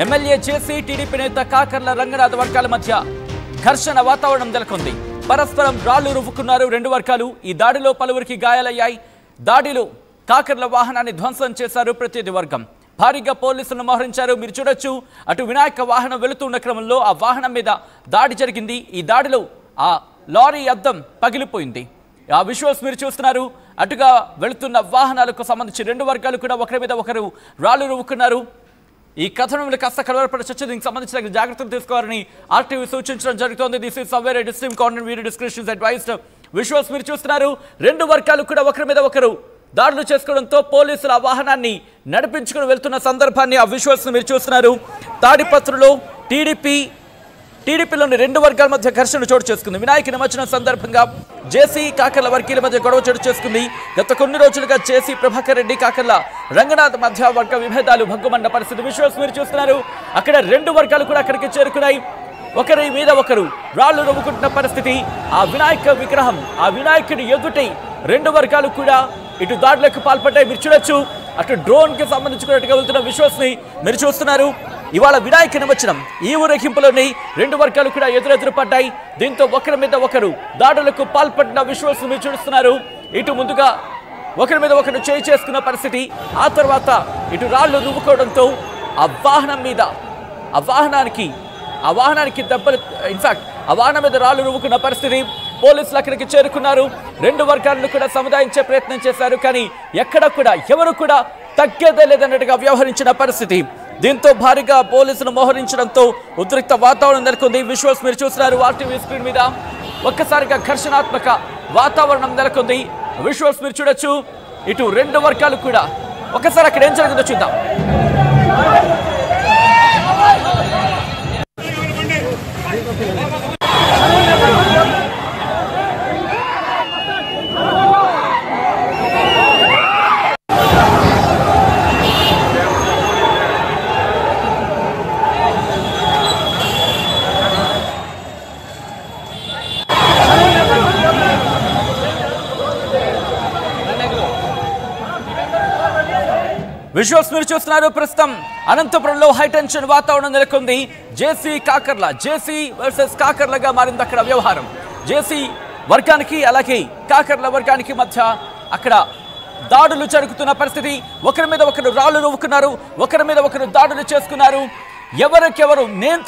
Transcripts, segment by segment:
MLA జేసీ TDP నేత కాకర్ల రంగనాథ్ వర్గాల మధ్య ఘర్షణ వాతావరణం నెలకొంది. పరస్పరం రాళ్లు రువ్వుకున్నారు రెండు వర్గాలు. ఈ దాడిలో పలువురికి గాయాలయ్యాయి. దాడిలో కాకర్ల వాహనాన్ని ధ్వంసం చేశారు ప్రతినిధి వర్గం. భారీగా పోలీసులను మోహరించారు. మీరు చూడొచ్చు, అటు వినాయక వాహనం వెళుతున్న క్రమంలో ఆ వాహనం మీద దాడి జరిగింది. ఈ దాడిలో ఆ లారీ అద్దం పగిలిపోయింది. ఆ విజువల్స్ మీరు చూస్తున్నారు. అటుగా వెళుతున్న వాహనాలకు సంబంధించి రెండు వర్గాలు కూడా ఒకరి మీద ఒకరు రాళ్లు రువ్వుకున్నారు. ఈ కథనంలో కాస్త కలవరపడవచ్చు. దీనికి సంబంధించిన జాగ్రత్తలు తీసుకోవాలని ఆర్టీవీ సూచించడం జరుగుతోంది. This is somewhere a disturbing content video descriptions advised. Visuals మీరు చూస్తున్నారు. రెండు వర్గాలు కూడా ఒకరి మీద ఒకరు దాడులు చేసుకోవడంతో పోలీసులు ఆ వాహనాన్ని నడిపించుకుని వెళ్తున్న సందర్భాన్ని ఆ విజువల్స్ మీరు చూస్తున్నారు. తాడిపత్రులో టీడీపీలోని రెండు వర్గాల మధ్య ఘర్షణ చోటు చేసుకుంది. వినాయక నిమజ్జనం సందర్భంగా జేసీ కాకర్ల వర్గీయుల మధ్య గొడవ చోటు చేసుకుంది. గత కొన్ని రోజులుగా జేసీ ప్రభాకర్ రెడ్డి కాకర్ల రంగనాథ్ మధ్య వర్గ విభేదాలు భగ్గుమన్న పరిస్థితి. విజువల్స్ మీరు చూస్తున్నారు. అక్కడ రెండు వర్గాలు కూడా అక్కడికి చేరుకున్నాయి. ఒకరి మీద ఒకరు రాళ్లు రువ్వుకుంటున్న పరిస్థితి. ఆ వినాయక విగ్రహం, ఆ వినాయకుడి ఎదుటి రెండు వర్గాలు కూడా ఇటు దాడులకు పాల్పడ్డాయి. మీరు చూడొచ్చు, అటు డ్రోన్ కి సంబంధించుకున్నట్టుగా వెళ్తున్న విజువల్స్ ని మీరు చూస్తున్నారు. ఇవాళ వినాయక నిమజ్జనం ఈ ఊరేగింపులోని రెండు వర్గాలు కూడా ఎదురెదురు పడ్డాయి. దీంతో ఒకరి మీద ఒకరు దాడులకు పాల్పడిన విజువల్స్ మీరు చూస్తున్నారు. ఇటు ముందుగా ఒకరి మీద ఒకరు చేయి చేసుకున్న పరిస్థితి. ఆ తర్వాత ఇటు రాళ్లు రువ్వుకోవడంతో ఆ వాహనం మీద ఆ వాహనానికి దెబ్బలు, ఇన్ఫాక్ట్ ఆ వాహనం మీద రాళ్లు రువ్వుకున్న పరిస్థితి. పోలీసులు అక్కడికి చేరుకున్నారు. రెండు వర్గాలను కూడా సముదాయించే ప్రయత్నం చేశారు. కానీ ఎక్కడ కూడా ఎవరు కూడా తగ్గేదే లేదన్నట్టుగా వ్యవహరించిన పరిస్థితి. దీంతో భారీగా పోలీసులు మోహరించడంతో ఉద్రిక్త వాతావరణం నెలకొంది. విజువల్స్ మీరు చూస్తున్నారు ఆర్టీవీ స్క్రీన్ మీద. ఒక్కసారిగా ఘర్షణాత్మక వాతావరణం నెలకొంది. విజువల్స్ మీరు చూడొచ్చు. ఇటు రెండు వర్గాలు కూడా ఒకసారి అక్కడ ఏం జరిగిందో చూద్దాం. విజువల్స్ మీరు చూస్తున్నారు. ప్రస్తుతం అనంతపురంలో హైటెన్షన్ వాతావరణం నెలకొంది. జేసీ వర్సెస్ కాకర్లగా మారింది అక్కడ వ్యవహారం. జేసీ వర్గానికి అలాగే కాకర్ల వర్గానికి మధ్య అక్కడ దాడులు జరుగుతున్న పరిస్థితి. ఒకరి మీద ఒకరు రాళ్లు రువ్వుకున్నారు. ఒకరి మీద ఒకరు దాడులు చేసుకున్నారు. ఎవరికెవరు నేను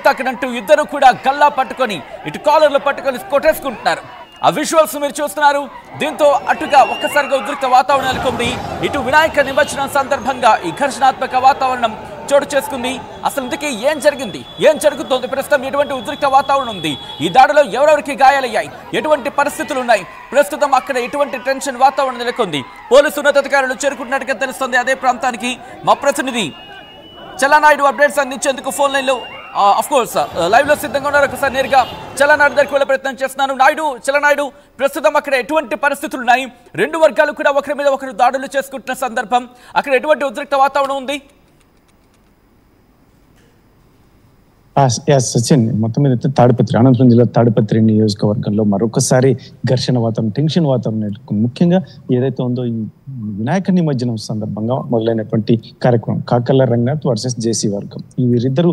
తక్కనంటూ ఇద్దరు కూడా గల్లా పట్టుకొని ఇటు కాలర్లు పట్టుకొని కొట్టేసుకుంటున్నారు. ఆ విజువల్స్ మీరు చూస్తున్నారు. దీంతో అటుగా ఒక్కసారిగా ఉద్రిక్త వాతావరణం నెలకొంది. ఇటు వినాయక నిమజ్జనం సందర్భంగా ఈ ఘర్షణాత్మక వాతావరణం చోటు చేసుకుంది. అసలు ఇందుకే ఏం జరుగుతోంది? ప్రస్తుతం ఎటువంటి ఉద్రిక్త వాతావరణం ఉంది? ఈ దాడిలో ఎవరెవరికి గాయాలయ్యాయి? ఎటువంటి పరిస్థితులు ఉన్నాయి? ప్రస్తుతం అక్కడ ఎటువంటి టెన్షన్ వాతావరణం నెలకొంది? పోలీసు ఉన్నతాధికారులు చేరుకుంటున్నట్టుగా తెలుస్తుంది. అదే ప్రాంతానికి మా ప్రతినిధి చలనాయుడు అప్డేట్స్ అందించేందుకు ఫోన్ లైన్లో అఫ్కోర్స్ లైవ్ లో సిద్ధంగా ఉన్నారు. ఒకసారి నేరుగా చలనాయుడు దగ్గరికి వెళ్ళే ప్రయత్నం చేస్తున్నాను. చలనాయుడు, ప్రస్తుతం అక్కడ ఎటువంటి పరిస్థితులు ఉన్నాయి? రెండు వర్గాలు కూడా ఒకరి మీద ఒకరు దాడులు చేసుకుంటున్న సందర్భం. అక్కడ ఎటువంటి ఉద్రిక్త వాతావరణం ఉంది? సచిన్, మొత్తం మీద తాడిపత్రి, అనంతపురం జిల్లా తాడిపత్రి నియోజకవర్గంలో మరొకసారి ఘర్షణ వాతావరణం, టెన్షన్ వాతావరణం. ముఖ్యంగా ఏదైతే ఉందో ఈ వినాయక నిమజ్జనం సందర్భంగా మొదలైనటువంటి కార్యక్రమం కాకర్ల రంగనాథ్ వర్సెస్ జేసీ వర్గం. వీరిద్దరు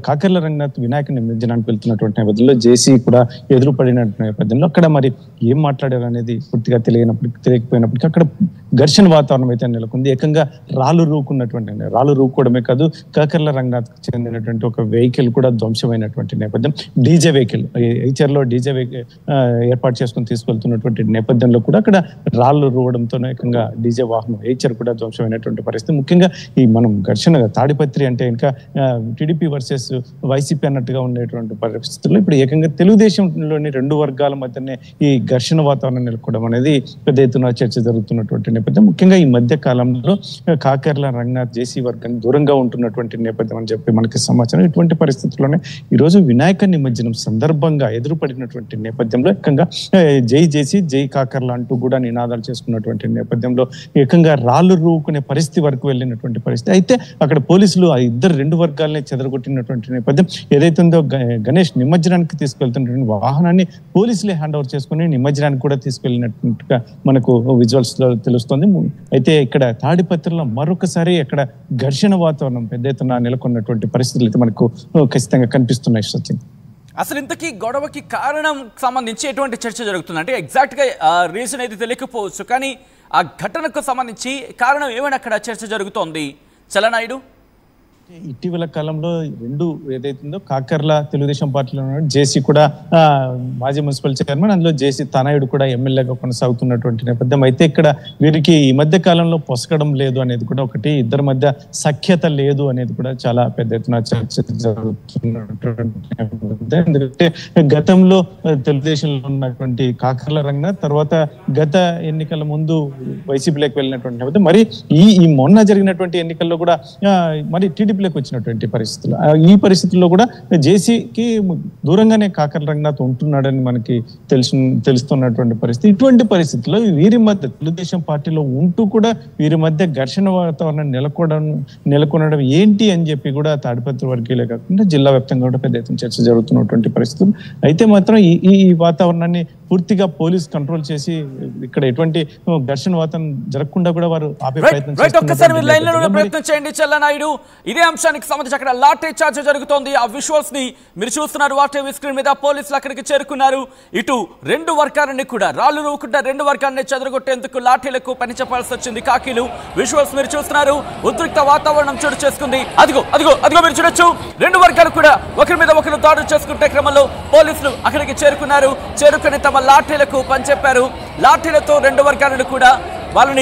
కాకర్ల రంగనాథ్ వినాయక నిమజ్జనానికి వెళ్తున్నటువంటి నేపథ్యంలో జేసీ కూడా ఎదురుపడిన నేపథ్యంలో అక్కడ మరి ఏం మాట్లాడారు అనేది పూర్తిగా తెలియకపోయినప్పటికీ అక్కడ ఘర్షణ వాతావరణం అయితే నెలకొంది. ఏకంగా రాళ్లు రూకోవడమే కాదు, కాకర్ల రంగనాథ్ చెందినటువంటి ఒక వెహికల్ కూడా ధ్వంసమైనటువంటి నేపథ్యం. డీజే వెహికల్ హెచ్ఆర్లో డీజే ఏర్పాటు చేసుకుని తీసుకెళ్తున్నటువంటి నేపథ్యంలో కూడా అక్కడ రాళ్లు రూవడంతో ఏకంగా డీజే వాహనం హెచ్ఆర్ కూడా ధ్వంసమైనటువంటి పరిస్థితి. ముఖ్యంగా ఈ మనం ఘర్షణ తాడిపత్రి అంటే ఇంకా టీడీపీ వర్సెస్ వైసీపీ అన్నట్టుగా ఉండేటువంటి పరిస్థితుల్లో ఇప్పుడు ఏకంగా తెలుగుదేశంలోని రెండు వర్గాల మధ్యనే ఈ ఘర్షణ వాతావరణం నెలకొవడం అనేది పెద్ద ఎత్తున చర్చ జరుగుతున్నటువంటి నేపథ్యం. ముఖ్యంగా ఈ మధ్య కాలంలో కాకర్ల రంగనాథ్ జేసీ వర్గానికి దూరంగా ఉంటున్నటువంటి నేపథ్యం అని చెప్పి మనకి సమాచారం. ఇటువంటి పరిస్థితుల్లోనే ఈ రోజు వినాయక నిమజ్జనం సందర్భంగా ఎదురుపడినటువంటి నేపథ్యంలో ఏకంగా జై జేసీ జై కాకర్ల అంటూ కూడా నినాదాలు చేసుకున్నటువంటి నేపథ్యంలో ఏకంగా రాళ్ళు రూకునే పరిస్థితి వరకు వెళ్ళినటువంటి పరిస్థితి. అయితే అక్కడ పోలీసులు ఆ రెండు వర్గాలని చెదరగొట్టినటువంటి నేపథ్యం ఏదైతే ఉందో గణేష్ నిమజ్జనానికి తీసుకెళ్తున్నటువంటి వాహనాన్ని పోలీసులే హ్యాండ్ ఓవర్ చేసుకుని నిమజ్జనానికి కూడా తీసుకెళ్లినట్టుగా మనకు విజువల్స్ లో తెలుస్తోంది. అయితే ఇక్కడ తాడిపత్రిలో మరొకసారి అక్కడ ఘర్షణ వాతావరణం పెద్ద ఎత్తున నెలకొన్నటువంటి పరిస్థితులు అయితే మనకు ఖచ్చితంగా కనిపిస్తున్నాయి సచిన్. అసలు ఇంతకీ గొడవకి కారణం సంబంధించి ఎటువంటి చర్చ జరుగుతుంది అంటే ఎగ్జాక్ట్ గా రీజన్ అయితే తెలియకపోవచ్చు, కానీ ఆ ఘటనకు సంబంధించి కారణం ఏమైనా అక్కడ చర్చ జరుగుతోంది చలనాయుడు? ఇటీవల కాలంలో రెండు ఏదైతుందో కాకర్ల తెలుగుదేశం పార్టీలో ఉన్న జేసీ కూడా మాజీ మున్సిపల్ చైర్మన్, అందులో జేసీ తనయుడు కూడా ఎమ్మెల్యేగా కొనసాగుతున్నటువంటి నేపథ్యం. అయితే ఇక్కడ వీరికి ఈ మధ్య కాలంలో పొసగడం లేదు అనేది కూడా ఒకటి, ఇద్దరి మధ్య సఖ్యత లేదు అనేది కూడా చాలా పెద్ద ఎత్తున చర్చ జరుగుతున్నటువంటి. ఎందుకంటే గతంలో తెలుగుదేశంలో ఉన్నటువంటి కాకర్ల రంగనాథ్ తర్వాత గత ఎన్నికల ముందు వైసీపీలోకి వెళ్ళినటువంటి నేపథ్యం. మరి ఈ మొన్న జరిగినటువంటి ఎన్నికల్లో కూడా మరి టీడీపీలోకి వచ్చినటువంటి పరిస్థితులు, ఈ పరిస్థితుల్లో కూడా జేసీకి దూరంగానే కాకర్ల రంగనాథ్ ఉంటున్నాడని మనకి తెలుస్తున్నటువంటి పరిస్థితి. ఇటువంటి పరిస్థితుల్లో వీరి మధ్య తెలుగుదేశం పార్టీలో ఉంటూ కూడా వీరి మధ్య ఘర్షణ వాతావరణం నెలకొనడం ఏంటి అని చెప్పి కూడా తాడిపత్రి వర్గీయులే కాకుండా జిల్లా వ్యాప్తంగా కూడా పెద్ద ఎత్తున చర్చ జరుగుతున్నటువంటి పరిస్థితులు. అయితే మాత్రం ఈ వాతావరణాన్ని పూర్తిగా పోలీస్ కంట్రోల్ చేసి ఇక్కడ ఎటువంటి ఘర్షణ వాతావరణం జరగకుండా కూడా వారు ఆపే ప్రయత్నం చేయండి చల్లనాయుడు. ఇదే అంశానికి సంబంధించి అక్కడ లాఠీ చార్జ్ జరుగుతోంది. ఆ విజువల్స్ ని మీరు చూస్తున్నారు వాటివి స్క్రీన్ మీద. పోలీసులు అక్కడికి చేరుకున్నారు. ఇటు రెండు వర్గాలని కూడా రాళ్లు రూకుండా రెండు వర్గాలని చెదరగొట్టేందుకు లాఠీలకు పని చెప్పాల్సి వచ్చింది కాకీలు. విజువల్స్ మీరు చూస్తున్నారు. ఉద్రిక్త వాతావరణం చోటు చేసుకుంది. అదిగో అదిగో అదిగో మీరు చూడొచ్చు. రెండు వర్గాలు కూడా ఒకరి మీద ఒకరు దాడులు చేసుకుంటే క్రమంలో పోలీసులు అక్కడికి చేరుకున్నారు. చేరుకుని తమ లాఠీలకు పని చెప్పారు. లాఠీలతో రెండు వర్గాలను కూడా వాళ్ళని